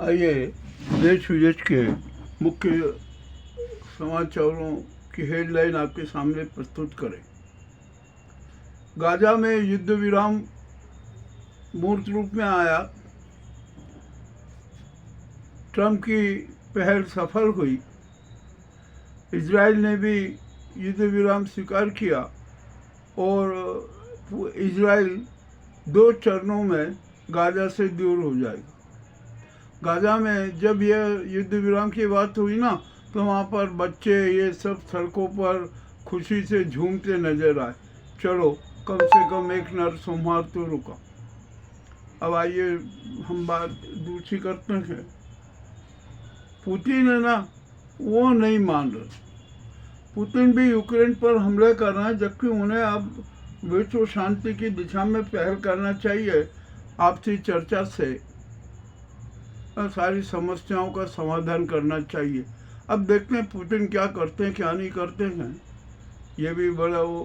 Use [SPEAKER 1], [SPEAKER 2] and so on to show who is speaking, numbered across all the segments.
[SPEAKER 1] आइए देश विदेश के मुख्य समाचारों की हेडलाइन आपके सामने प्रस्तुत करें। गाजा में युद्ध विराम मूर्त रूप में आया। ट्रंप की पहल सफल हुई। इजराइल ने भी युद्ध विराम स्वीकार किया और इजराइल 2 चरणों में गाजा से दूर हो जाएगा। गाजा में जब यह युद्ध विराम की बात हुई ना, तो वहाँ पर बच्चे ये सब सड़कों पर खुशी से झूमते नजर आए। चलो कम से कम एक नरसंहार तो रुका। अब आइए हम बात दूसरी करते हैं। पुतिन है ना, वो नहीं मान रहे। पुतिन भी यूक्रेन पर हमले कर रहे हैं, जबकि उन्हें अब विश्व शांति की दिशा में पहल करना चाहिए। आपसी चर्चा से सारी समस्याओं का समाधान करना चाहिए। अब देखते हैं पुतिन क्या करते हैं क्या नहीं करते हैं। ये भी बड़ा वो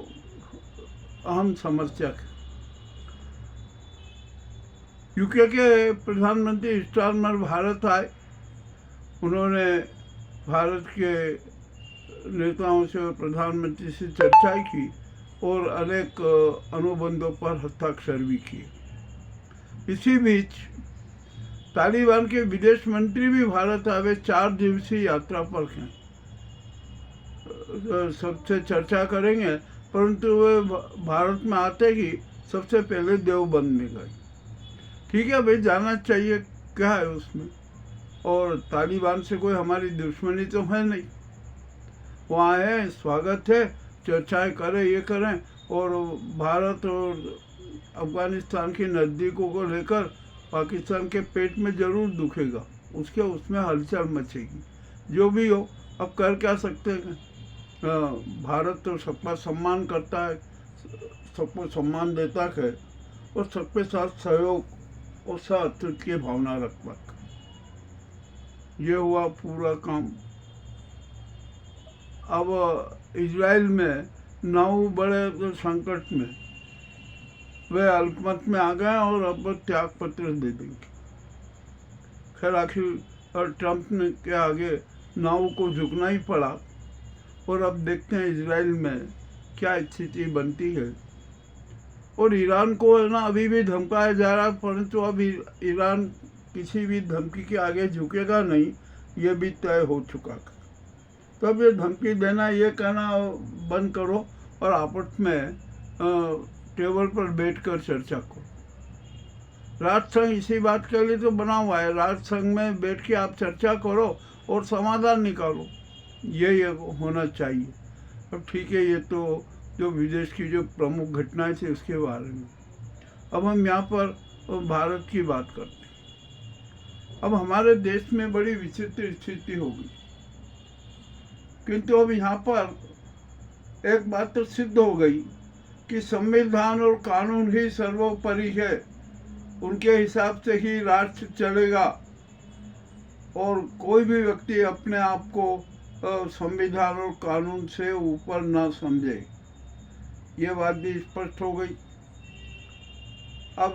[SPEAKER 1] अहम समस्या है। यूके के प्रधानमंत्री स्टारमर भारत आए। उन्होंने भारत के नेताओं से और प्रधानमंत्री से चर्चा की और अनेक अनुबंधों पर हस्ताक्षर भी किए। इसी बीच तालिबान के विदेश मंत्री भी भारत आए। 4 दिवसीय यात्रा पर हैं। सबसे चर्चा करेंगे, परंतु वे भारत में आते ही सबसे पहले देवबंद में गए। ठीक है भाई, जाना चाहिए, क्या है उसमें। और तालिबान से कोई हमारी दुश्मनी तो है नहीं। वो आए, स्वागत है, चर्चाएं करें, ये करें। और भारत और अफगानिस्तान की नज़दीकों को लेकर पाकिस्तान के पेट में ज़रूर दुखेगा, उसमें हलचल मचेगी। जो भी हो, अब कर क्या सकते हैं। भारत तो सबका सम्मान करता है, सबको सम्मान देता है और सबके साथ सहयोग और साथ की भावना रखता है। ये हुआ पूरा काम। अब इजराइल में 9 बड़े संकट में वे अल्पमत में आ गए और अब त्याग पत्र दे देंगे। खैर आखिर ट्रंप ने के आगे नाव को झुकना ही पड़ा। और अब देखते हैं इजराइल में क्या स्थिति बनती है। और ईरान को है ना, अभी भी धमकाया जा रहा है, परंतु अब ईरान किसी भी धमकी के आगे झुकेगा नहीं, ये भी तय हो चुका है। तब ये धमकी देना, ये कहना बंद करो और आपस में टेबल पर बैठकर चर्चा करो। राष्ट्रसंघ इसी बात के लिए तो बना हुआ है। राष्ट्रसंघ में बैठ के आप चर्चा करो और समाधान निकालो, ये होना चाहिए। अब ठीक है, ये तो जो विदेश की जो प्रमुख घटनाएं थी उसके बारे में। अब हम यहाँ पर भारत की बात करते हैं। अब हमारे देश में बड़ी विचित्र स्थिति होगी, किंतु अब यहाँ पर एक बात तो सिद्ध हो गई कि संविधान और कानून ही सर्वोपरि है। उनके हिसाब से ही राष्ट्र चलेगा और कोई भी व्यक्ति अपने आप को संविधान और कानून से ऊपर ना समझे। ये बात भी स्पष्ट हो गई। अब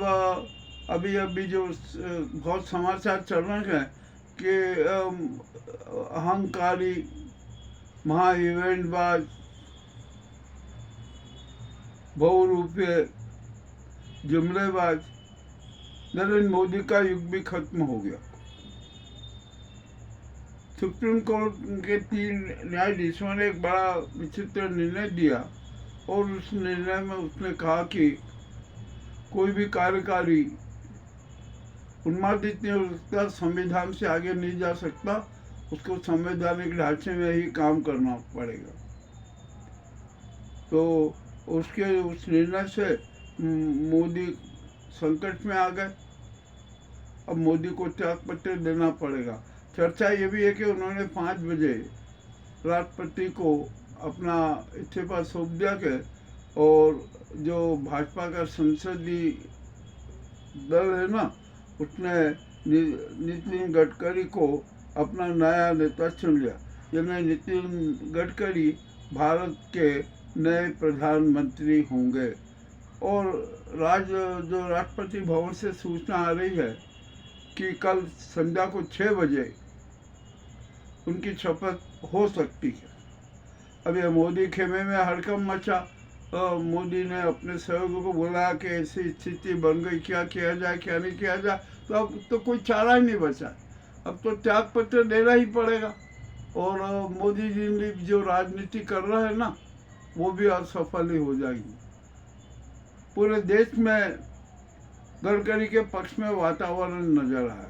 [SPEAKER 1] अभी जो बहुत समाचार चल रहे हैं कि अहंकारी महा इवेंटबाज बहुरूपीय जुमलेबाज नरेंद्र मोदी का युग भी खत्म हो गया। सुप्रीम कोर्ट के 3 न्यायाधीशों ने एक बड़ा विचित्र निर्णय दिया और उस निर्णय में उसने कहा कि कोई भी कार्यकारी उन्मादित नहीं हो सकता, संविधान से आगे नहीं जा सकता, उसको संवैधानिक ढांचे में ही काम करना पड़ेगा। तो उसके उस निर्णय से मोदी संकट में आ गए। अब मोदी को त्याग पत्र देना पड़ेगा। चर्चा ये भी है कि उन्होंने 5 बजे राष्ट्रपति को अपना इस्तीफा सौंप दिया के, और जो भाजपा का संसदीय दल है ना, उसने नितिन गडकरी को अपना नया नेता चुन लिया। यानी नितिन गडकरी भारत के नए प्रधानमंत्री होंगे। और जो राष्ट्रपति भवन से सूचना आ रही है कि कल संध्या को 6 बजे उनकी शपथ हो सकती है। अब ये मोदी खेमे में हड़कंप मचा। मोदी ने अपने सहयोगियों को बोला कि ऐसी स्थिति बन गई, क्या किया जाए क्या नहीं किया जाए। तो अब तो कोई चारा ही नहीं बचा, अब तो त्याग पत्र देना ही पड़ेगा। और मोदी जी ने जो राजनीति कर रहे हैं ना, वो भी असफल ही हो जाएगी। पूरे देश में गडकरी के पक्ष में वातावरण नजर आया।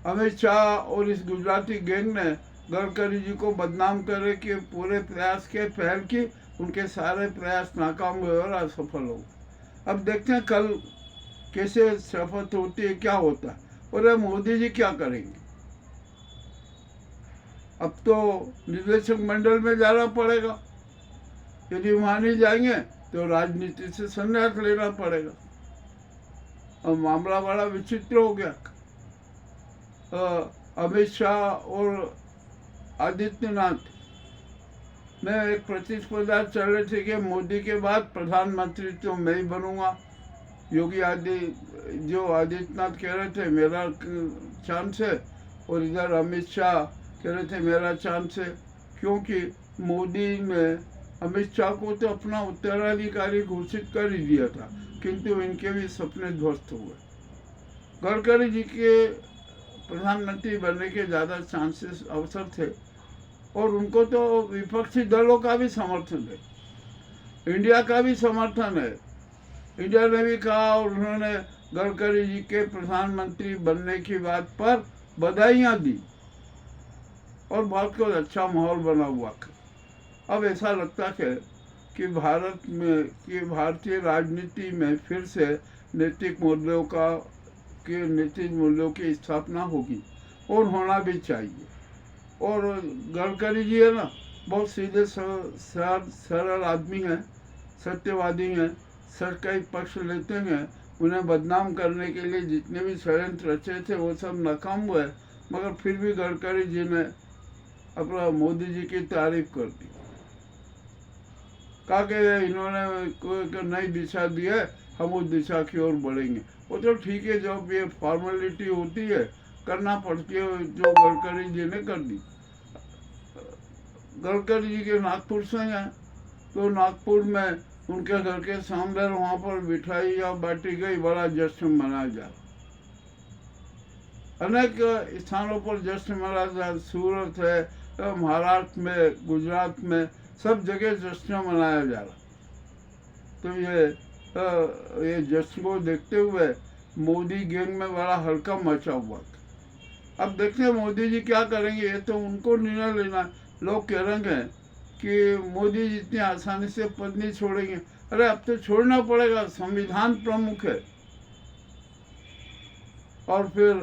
[SPEAKER 1] अमित शाह और इस गुजराती गैंग ने गडकरी जी को बदनाम करे कि पूरे प्रयास के पहल की, उनके सारे प्रयास नाकाम हुए और असफल हो। अब देखते हैं कल कैसे शपथ होती है, क्या होता है। और मोदी जी क्या करेंगे। अब तो निदेशक मंडल में जाना पड़ेगा, यदि वहां नहीं जाएंगे तो राजनीति से संन्यास लेना पड़ेगा। अब मामला बड़ा विचित्र हो गया। अमित शाह और आदित्यनाथ में एक प्रतिस्पर्धा चल रही थी कि मोदी के बाद प्रधानमंत्री तो मैं ही बनूंगा। योगी आदित्यनाथ कह रहे थे मेरा चांस है, और इधर अमित शाह कह रहे थे मेरा चांस है, क्योंकि मोदी ने अमित शाह को तो अपना उत्तराधिकारी घोषित कर ही दिया था, किंतु इनके भी सपने ध्वस्त हुए। गडकरी जी के प्रधानमंत्री बनने के ज़्यादा चांसेस अवसर थे, और उनको तो विपक्षी दलों का भी समर्थन है, इंडिया का भी समर्थन है। इंडिया ने भी कहा, और उन्होंने गडकरी जी के प्रधानमंत्री बनने की बात पर बधाइयाँ दी, और बहुत कुछ अच्छा माहौल बना हुआ है। अब ऐसा लगता है कि भारतीय राजनीति में फिर से नैतिक मूल्यों की स्थापना होगी, और होना भी चाहिए। और गडकरी जी है ना, बहुत सीधे सरल आदमी हैं, सत्यवादी हैं, सच का ही पक्ष लेते हैं। उन्हें बदनाम करने के लिए जितने भी षड्यंत्र रचे थे वो सब नाकाम हुए, मगर फिर भी गडकरी जी ने अपना मोदी जी की तारीफ कर दी, कहा कि इन्होंने कोई नई दिशा दी है, हम उस दिशा की ओर बढ़ेंगे। वो तो ठीक है, जब ये फॉर्मेलिटी होती है करना पड़ती है, जो गडकरी जी ने कर दी। गडकरी जी के नागपुर से हैं, तो नागपुर में उनके घर के सामने वहाँ पर मिठाइयाँ बांटी गई, बड़ा जश्न मनाया जा। अनेक स्थानों पर जश्न मनाया जा, सूरत है, महाराष्ट्र में, गुजरात में, सब जगह जश्न मनाया जा रहा। तो ये जश्न को देखते हुए मोदी गैंग में बड़ा हड़कंप मचा हुआ था। अब देखते हैं मोदी जी क्या करेंगे, ये तो उनको निर्णय लेना है। लोग कह रहे हैं कि मोदी जी इतनी आसानी से पद नहीं छोड़ेंगे। अरे अब तो छोड़ना पड़ेगा, संविधान प्रमुख है। और फिर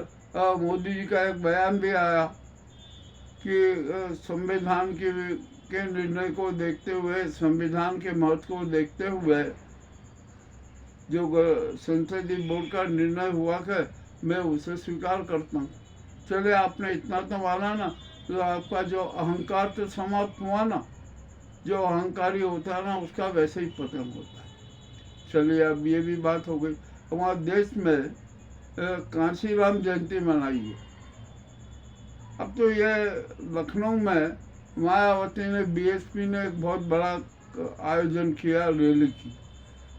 [SPEAKER 1] मोदी जी का एक बयान भी आया कि संविधान के निर्णय को देखते हुए, संविधान के महत्व को देखते हुए जो संसदीय बोर्ड का निर्णय हुआ है, मैं उसे स्वीकार करता हूँ। चले, आपने इतना तो माना ना, तो आपका जो अहंकार तो समाप्त हुआ ना, जो अहंकारी होता है ना, उसका वैसे ही पतन होता है। चलिए, अब ये भी बात हो गई। हमारे देश में कांशीराम जयंती मनाई है। अब तो ये लखनऊ में मायावती ने, बीएसपी ने एक बहुत बड़ा आयोजन किया, रैली की।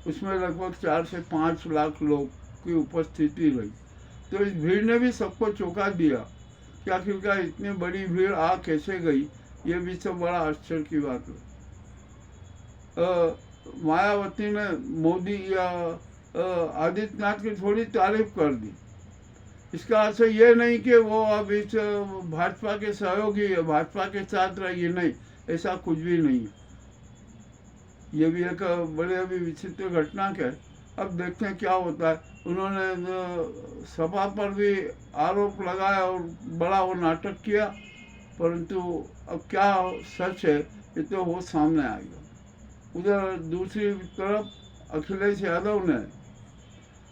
[SPEAKER 1] उसमें लगभग 4 से 5 लाख लोग की उपस्थिति रही। तो इस भीड़ ने भी सबको चौंका दिया कि आखिरकार इतनी बड़ी भीड़ आ कैसे गई, ये भी सब बड़ा आश्चर्य की बात है। मायावती ने मोदी या आदित्यनाथ की थोड़ी तारीफ कर दी। इसका अर्थ ये नहीं कि वो अब इस भाजपा के सहयोगी है, भाजपा के साथ रहिए, नहीं, ऐसा कुछ भी नहीं है। ये भी एक बड़े अभी विचित्र घटना है। अब देखते हैं क्या होता है। उन्होंने सभा पर भी आरोप लगाया और बड़ा वो नाटक किया, परंतु अब क्या सच है ये तो वो सामने आएगा। उधर दूसरी तरफ अखिलेश यादव ने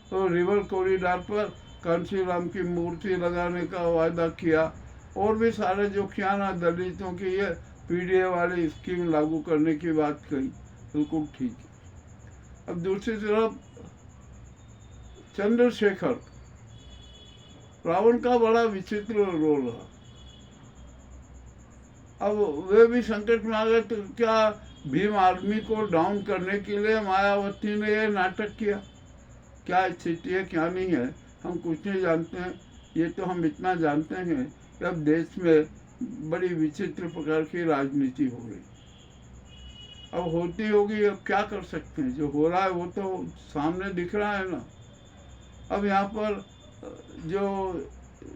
[SPEAKER 1] तो रिवर कॉरिडोर पर कांशीराम की मूर्ति लगाने का वायदा किया, और भी सारे जो किया ना, दलितों की ये पीडीए वाली स्कीम लागू करने की बात कही, बिल्कुल ठीक है। अब दूसरी तरफ चंद्रशेखर रावण का बड़ा विचित्र रोल रहा। अब वे भी संकट में आ गए, तो क्या भीम आर्मी को डाउन करने के लिए मायावती ने ये नाटक किया? क्या स्थिति है क्या नहीं है हम कुछ नहीं जानते हैं। ये तो हम इतना जानते हैं कि अब देश में बड़ी विचित्र प्रकार की राजनीति हो गई। अब होती होगी, अब क्या कर सकते हैं, जो हो रहा है वो तो सामने दिख रहा है ना। अब यहाँ पर जो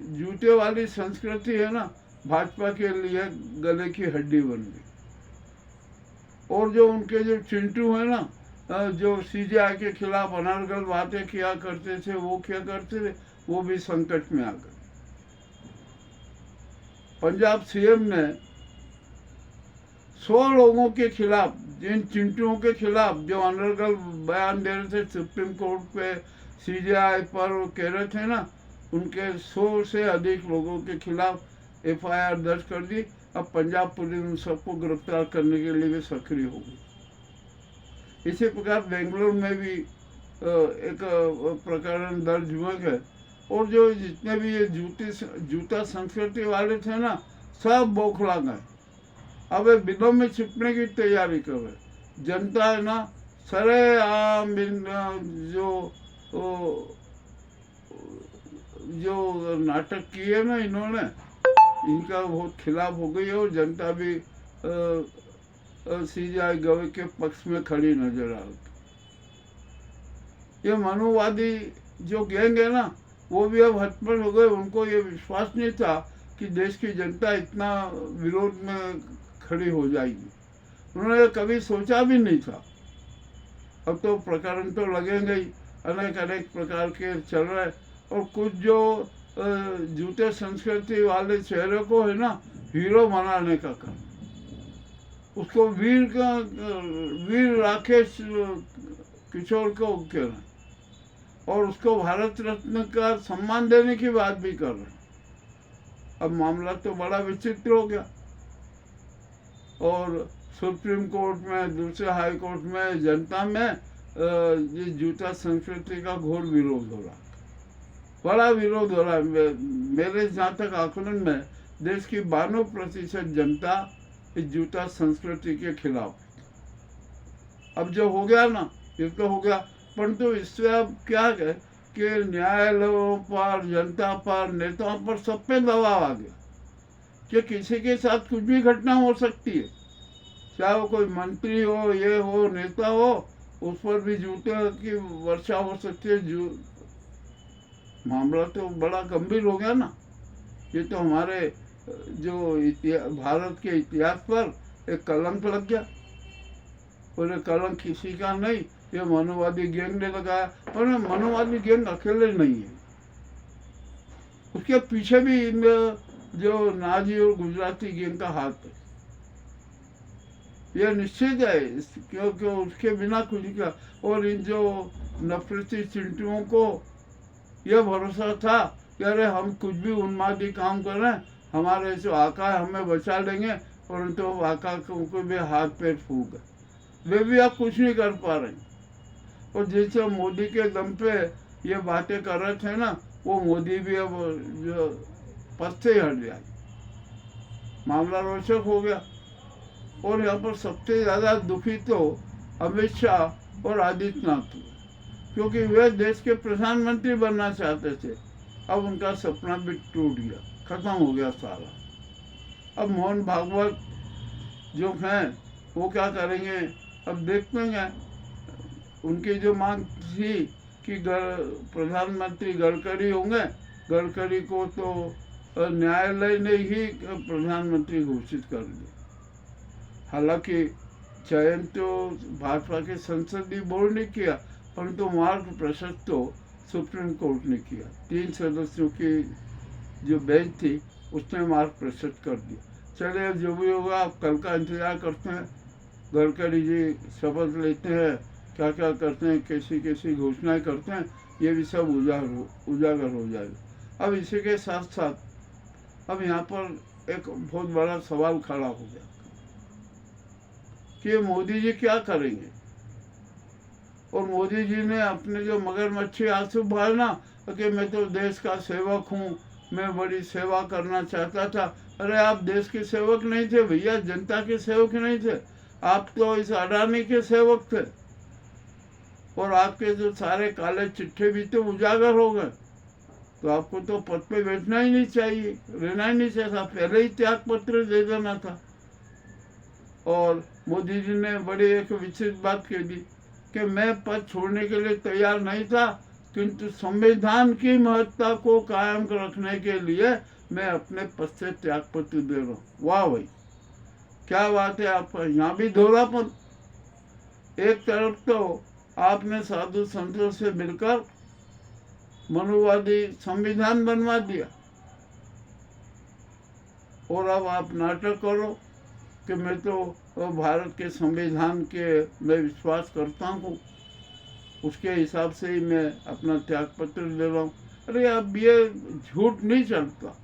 [SPEAKER 1] जूते वाली संस्कृति है ना, भाजपा के लिए गले की हड्डी बन गई। और जो उनके जो चिंटू है ना, जो सीजेआई के खिलाफ अनर्गल बातें किया करते थे, वो क्या करते थे, वो भी संकट में आ गए। पंजाब सीएम ने 100 लोगों के खिलाफ, जिन चिंटुओं के खिलाफ जो अनर्गल बयान दे रहे थे सुप्रीम कोर्ट पे, सीजेआई पर, वो कह रहे थे ना, उनके 100 से अधिक लोगों के खिलाफ एफआईआर दर्ज कर दी। अब पंजाब पुलिस उन सबको गिरफ्तार करने के लिए भी सक्रिय हो गई। इसी प्रकार बेंगलुरु में भी एक प्रकरण दर्ज हुए हैं। और जो जितने भी ये जूता संस्कृति वाले थे ना, सब बौखला गए। अब वे बिलों में छिपने की तैयारी कर रहे। जनता है ना, सरेआम जो नाटक किए ना इन्होंने, इनका बहुत खिलाफ हो गई है। और जनता भी सीजेआई गवाह के पक्ष में खड़ी नजर आ रही। ये मनुवादी जो गैंग है ना, वो भी अब हतपट हो गए। उनको ये विश्वास नहीं था कि देश की जनता इतना विरोध में खड़ी हो जाएगी। उन्होंने कभी सोचा भी नहीं था। अब तो प्रकरण तो लगेंगे ही, अनेक प्रकार के चल रहे। और कुछ जो जूते संस्कृति वाले चेहरे को है ना, हीरो बनाने का काम, उसको वीर राकेश किशोर को कह रहे हैं, और उसको भारत रत्न का सम्मान देने की बात भी कर रहे हैं। अब मामला तो बड़ा विचित्र हो गया। और सुप्रीम कोर्ट में, दूसरे हाई कोर्ट में, जनता में ये जूता संस्कृति का घोर विरोध हो रहा है, बड़ा विरोध हो रहा है। मेरे जहाँ तक आकलन में देश की 92% जनता इस जूता संस्कृति के खिलाफ। अब जो हो गया ना, ये तो हो गया, परंतु इससे अब क्या है कि न्यायालयों पर, जनता पर, नेताओं पर, सब पे दबाव आ गया कि किसी के साथ कुछ भी घटना हो सकती है। चाहे वो कोई मंत्री हो, ये हो, नेता हो, उस पर भी जूते की वर्षा हो सकती है। मामला तो बड़ा गंभीर हो गया ना। ये तो हमारे जो भारत के इतिहास पर एक कलंक लग गया। और ये कलंक किसी का नहीं, ये मनुवादी गैंग ने लगाया। और मनुवादी गैंग अकेले नहीं है, उसके पीछे भी इन जो नाजी और गुजराती गैंग का हाथ है। यह निश्चित है, क्योंकि उसके बिना कुछ क्या। और इन जो नफरती चिंटुओं को यह भरोसा था कि अरे हम कुछ भी उन्मादी काम कर रहे हैं, हमारे जो आका है हमें बचा लेंगे, परंतु तो आका को भी हाथ पैर फूक गए। वे भी अब कुछ नहीं कर पा रहे। और जैसे मोदी के दम पे ये बातें कर रहे थे ना, वो मोदी भी अब जो पद से हट गया। मामला रोचक हो गया। और यहाँ पर सबसे ज़्यादा दुखी तो अमित शाह और आदित्यनाथ हुए, क्योंकि वे देश के प्रधानमंत्री बनना चाहते थे। अब उनका सपना भी टूट गया, खत्म हो गया सारा। अब मोहन भागवत जो हैं वो क्या करेंगे, अब देखते हैं। उनकी जो मांग थी कि प्रधानमंत्री गडकरी होंगे, गडकरी को तो न्यायालय ने ही प्रधानमंत्री घोषित कर दिया। हालांकि चयन तो भाजपा के संसदीय बोर्ड ने किया, परंतु मार्ग प्रशस्त तो सुप्रीम कोर्ट ने किया। 3 सदस्यों की जो बेंच थी उसने मार्ग प्रशस्त कर दिया। चलिए, अब जो भी होगा आप कल का इंतजार करते हैं। गडकरी जी शपथ लेते हैं, क्या क्या करते हैं, कैसी कैसी घोषणाएं करते हैं, ये भी सब उजागर हो जाएगा। अब इसी के साथ साथ अब यहाँ पर एक बहुत बड़ा सवाल खड़ा हो गया कि मोदी जी क्या करेंगे। और मोदी जी ने अपने जो मगरमच्छी आंसू बहाना कि मैं तो देश का सेवक हूँ, मैं बड़ी सेवा करना चाहता था। अरे आप देश के सेवक नहीं थे भैया, जनता के सेवक नहीं थे, आप तो इस अडानी के सेवक थे। और आपके जो सारे काले चिट्ठे भी तो उजागर हो गए। तो आपको तो पद पे बैठना ही नहीं चाहिए, रहना ही नहीं चाहिए, पहले ही त्याग पत्र दे देना था। और मोदी जी ने बड़ी एक विचित्र बात कह दी कि मैं पद छोड़ने के लिए तैयार नहीं था, किंतु संविधान की महत्ता को कायम रखने के लिए मैं अपने पद से त्याग पत्र दे रहा हूँ। वाह भाई, क्या बात है। आप यहाँ भी दोहरापन। एक तरफ तो आपने साधु संतों से मिलकर मनुवादी संविधान बनवा दिया, और अब आप नाटक करो कि मैं तो भारत के संविधान के मैं विश्वास करता हूँ, उसके हिसाब से ही मैं अपना त्याग पत्र दे रहा हूँ। अरे अब ये झूठ नहीं चलता,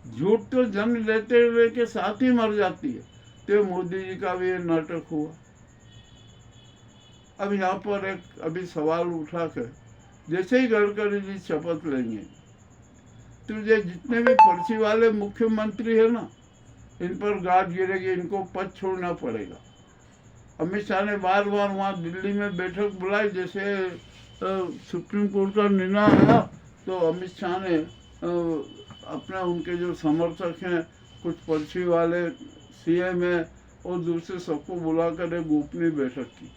[SPEAKER 1] झूठ तो जन्म लेते हुए के साथ ही मर जाती है। तो मोदी जी का भी ये नाटक हुआ। अब यहाँ पर एक अभी सवाल उठा के, जैसे ही गडकरी जी शपथ लेंगे तो ये जितने भी पर्ची वाले मुख्यमंत्री है ना, इन पर गाज गिरेगी, इनको पद छोड़ना पड़ेगा। अमित शाह ने बार बार वहाँ दिल्ली में बैठक बुलाई, जैसे सुप्रीम कोर्ट का निर्णय आया तो अमित शाह ने अपने उनके जो समर्थक हैं, कुछ पर्ची वाले सीएम है और दूसरे सबको बुलाकर एक गोपनीय बैठक की,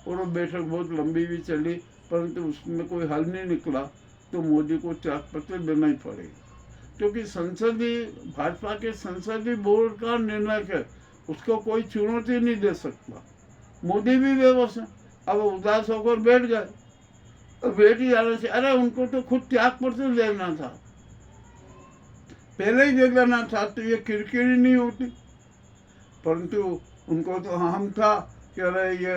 [SPEAKER 1] और वो बैठक बहुत लंबी भी चली, परंतु उसमें कोई हल नहीं निकला। तो मोदी को त्याग पत्र देना ही पड़ेगा, क्योंकि संसदीय भाजपा के संसदीय बोर्ड का निर्णय है, उसको कोई चुनौती नहीं दे सकता। मोदी भी बेबस है, अब उदास होकर बैठ गए, तो बैठ ही जाना चाहिए। अरे उनको तो खुद त्याग पत्र देना था, पहले ही दे देना था, तो ये किरकिरी नहीं होती। परंतु उनको तो हम था कि अरे ये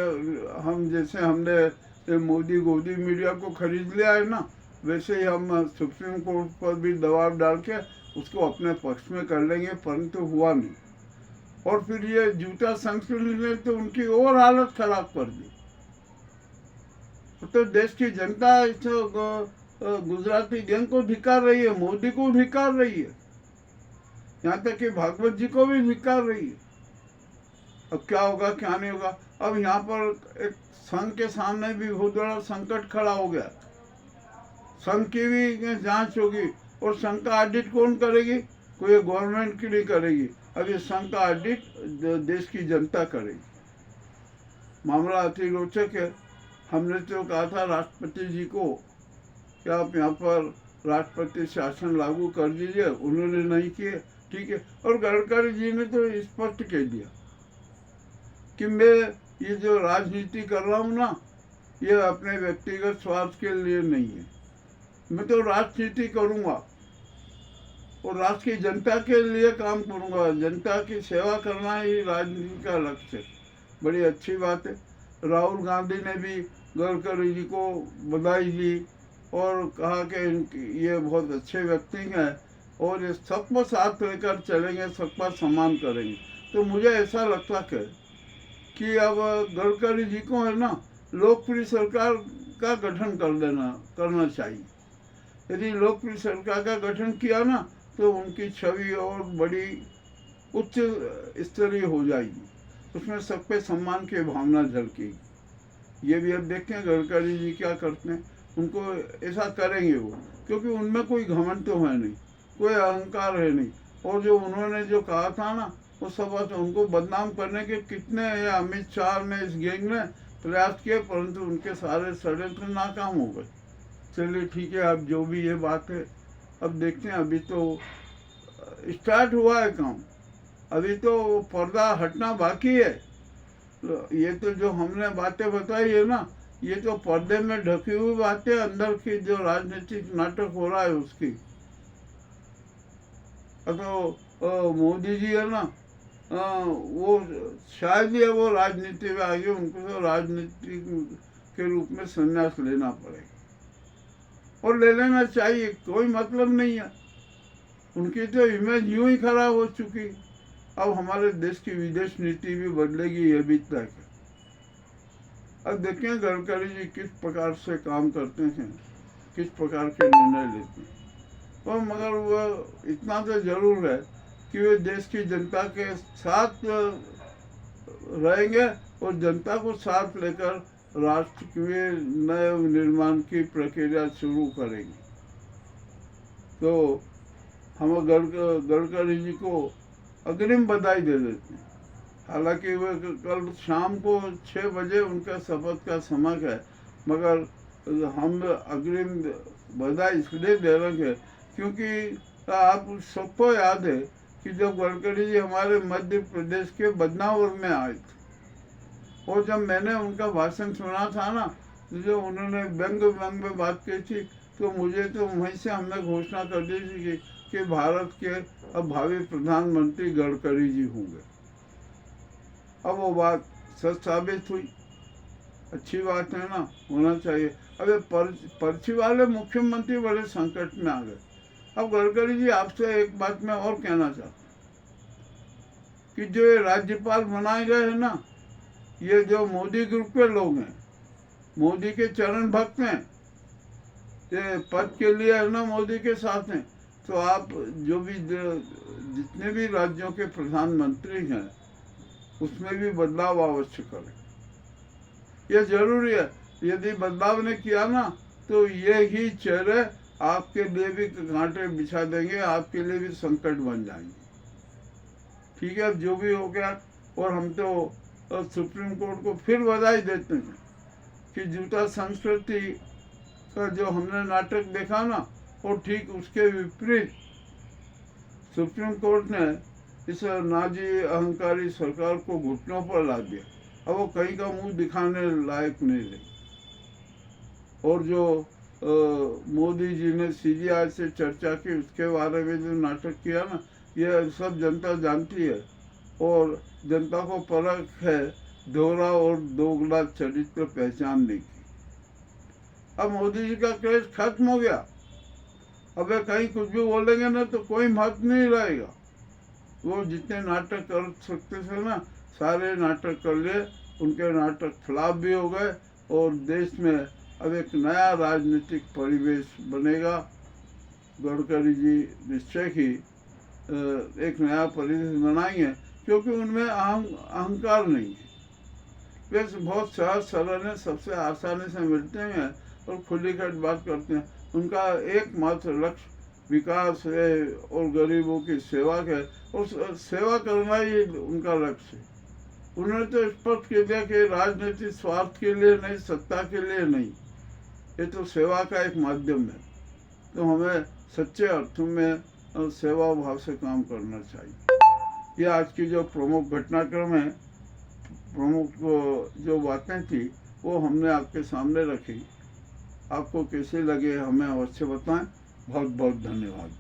[SPEAKER 1] हम जैसे हमने मोदी गोदी मीडिया को खरीद लिया है ना, वैसे ही हम सुप्रीम कोर्ट पर भी दबाव डाल के उसको अपने पक्ष में कर लेंगे, परंतु हुआ नहीं। और फिर ये झूठा संस्कृति ने तो उनकी और हालत खराब कर दी। तो देश की जनता इस गुजराती गैंग को धिक्कार रही है, मोदी को धिक्कार रही है, यहाँ तक कि भागवत जी को भी धिक्कार रही है। अब क्या होगा क्या नहीं होगा। अब यहाँ पर एक संघ के सामने भी बहुत बड़ा संकट खड़ा हो गया। संघ की भी जांच होगी, और संघ का ऑडिट कौन करेगी? कोई गवर्नमेंट की नहीं करेगी। अब ये संघ का ऑडिट देश की जनता करेगी। मामला अति रोचक है। हमने तो कहा था राष्ट्रपति जी को कि आप यहाँ पर राष्ट्रपति शासन लागू कर दीजिए, उन्होंने नहीं किए, ठीक है। और गडकरी जी ने तो स्पष्ट कह दिया कि मैं ये जो राजनीति कर रहा हूँ ना, ये अपने व्यक्तिगत स्वार्थ के लिए नहीं है, मैं तो राजनीति करूँगा और राष्ट्र की जनता के लिए काम करूँगा। जनता की सेवा करना ही राजनीति का लक्ष्य है। बड़ी अच्छी बात है। राहुल गांधी ने भी गडकरी जी को बधाई दी और कहा कि ये बहुत अच्छे व्यक्ति हैं और ये सबको साथ लेकर चलेंगे, सबका सम्मान करेंगे। तो मुझे ऐसा लगता है कि अब गडकरी जी को है ना लोकप्रिय सरकार का गठन करना चाहिए। यदि लोकप्रिय सरकार का गठन किया ना तो उनकी छवि और बड़ी उच्च स्तरीय हो जाएगी, उसमें सब पे सम्मान की भावना झलकेगी। ये भी अब देखते हैं गडकरी जी क्या करते हैं। उनको ऐसा करेंगे वो, क्योंकि उनमें कोई घमंड तो है नहीं, कोई अहंकार है नहीं। और जो उन्होंने जो कहा था ना वो सब बात, उनको बदनाम करने के कितने अमित शाह ने इस गैंग ने प्रयास किए, परंतु उनके सारे षड्यंत्र नाकाम हो गए। चलिए ठीक है, अब जो भी ये बात है अब देखते हैं। अभी तो स्टार्ट हुआ है काम, अभी तो पर्दा हटना बाकी है। ये तो जो हमने बातें बताई है ना, ये तो पर्दे में ढकी हुई बातें, अंदर की जो राजनीतिक नाटक हो रहा है उसकी। तो मोदी जी है ना, वो शायद ही वो राजनीति में आगे, उनको तो राजनीति के रूप में संन्यास लेना पड़ेगा और ले लेना चाहिए, कोई मतलब नहीं है। उनकी तो इमेज यूं ही खराब हो चुकी। अब हमारे देश की विदेश नीति भी बदलेगी, ये भी तय है। अब देखें गडकरी जी किस प्रकार से काम करते हैं, किस प्रकार के निर्णय लेते हैं। और मगर वह इतना तो जरूर है कि वे देश की जनता के साथ रहेंगे और जनता को साथ लेकर राष्ट्र के नए निर्माण की प्रक्रिया शुरू करेंगे। तो हम गडकरी जी को अग्रिम बधाई दे देते हैं। हालांकि वे कल शाम को 6 बजे उनका शपथ का समय है, मगर हम अग्रिम बधाई इसलिए दे रहे हैं क्योंकि आप सबको याद है कि जब गडकरी जी हमारे मध्य प्रदेश के बदनावर में आए थे और जब मैंने उनका भाषण सुना था ना, तो जो उन्होंने व्यंग में बात की थी, तो मुझे तो वहीं से हमने घोषणा कर दी थी कि भारत के अब भावी प्रधानमंत्री गडकरी जी होंगे। अब वो बात सच साबित हुई। अच्छी बात है ना, होना चाहिए। अब ये पर्ची वाले मुख्यमंत्री बड़े संकट में आ गए। अब गडकरी जी आपसे एक बात मैं और कहना चाहता हूँ कि जो ये राज्यपाल बनाए गए हैं ना, ये जो मोदी ग्रुप के लोग हैं, मोदी के चरण भक्त हैं, ये पद के लिए है ना मोदी के साथ हैं। तो आप जो भी जितने भी राज्यों के प्रधानमंत्री हैं उसमें भी बदलाव अवश्य करें, यह जरूरी है। यदि बदलाव ने किया ना तो ये ही चेहरे आपके लिए भी कांटे बिछा देंगे, आपके लिए भी संकट बन जाएंगे। ठीक है, अब जो भी हो गया। और हम तो सुप्रीम कोर्ट को फिर बधाई देते हैं कि जूता संस्कृति का जो हमने नाटक देखा ना, और ठीक उसके विपरीत सुप्रीम कोर्ट ने इस नाजी अहंकारी सरकार को घुटनों पर ला दिया। अब वो कहीं का मुंह दिखाने लायक नहीं रही। और जो मोदी जी ने CBI से चर्चा की, उसके बारे में जो नाटक किया ना, यह सब जनता जानती है और जनता को परख है दोहरा और दोगला चरित्र पहचानने की। अब मोदी जी का क्रेज खत्म हो गया। अब कहीं कुछ भी बोलेंगे ना तो कोई महत्व नहीं रहेगा। वो जितने नाटक कर सकते थे ना, सारे नाटक कर लिए। उनके नाटक फ्लॉप भी हो गए और देश में अब एक नया राजनीतिक परिवेश बनेगा। गडकरी जी निश्चय ही एक नया परिवेश बनाएंगे, क्योंकि उनमें अहंकार नहीं है। वे बहुत सहज सरल है, सबसे आसानी से मिलते हैं और खुली खट बात करते हैं। उनका एकमात्र लक्ष्य विकास है और गरीबों की सेवा है, और सेवा करना ही उनका लक्ष्य है। उन्होंने तो स्पष्ट कह दिया कि राजनीतिक स्वार्थ के लिए नहीं, सत्ता के लिए नहीं, ये तो सेवा का एक माध्यम है। तो हमें सच्चे अर्थों में सेवा भाव से काम करना चाहिए। ये आज की जो प्रमुख घटनाक्रम है, प्रमुख जो बातें थी, वो हमने आपके सामने रखी। आपको कैसे लगे हमें अवश्य बताएं। बहुत बहुत धन्यवाद।